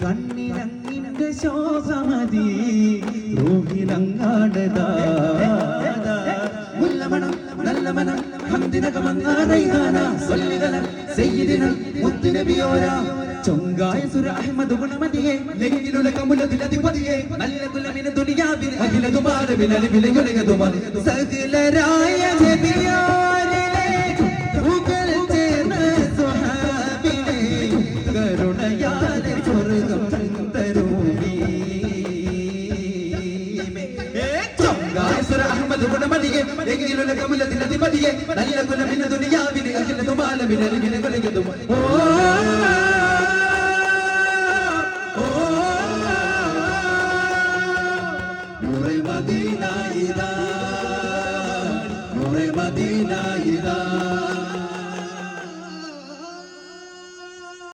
കണ്ണിലങ്ങിന്റെ ശോഭമതി റൂഹിലങ്ങാടതാ മുല്ലമണം നല്ല മനം ഹംദിനകമങ്ങാടൈഹാന സല്ലി സയ്യിദിന മുത്തുനബിയോര ചൊങ്കായ സുര അഹ്മദ് ഗുണമതിയെ നെഞ്ചിലുള്ള കമുലതിലധിപതിയെ നല്ല കുലമിന ദുനിയാവിൽ അഖിലതുമാരവിൽ അലിവിലയുലകതുമാർ സകലരായ നബിയോരിലെ പൂക്കൾ ചേർന്ന സ്വഹാബിനെ കരുണയാലെ സ്വർഗം തരൂമി ചൊങ്കായ സുര അഹ്മദ് ഗുണമതിയെ നെഞ്ചിലുള്ള കമുലതിലധിപതിയെ നല്ല കുലമിന ദുനിയാവിൽ അഖിലതുമാരവിൽ അലിവിലയുലകതുമാർ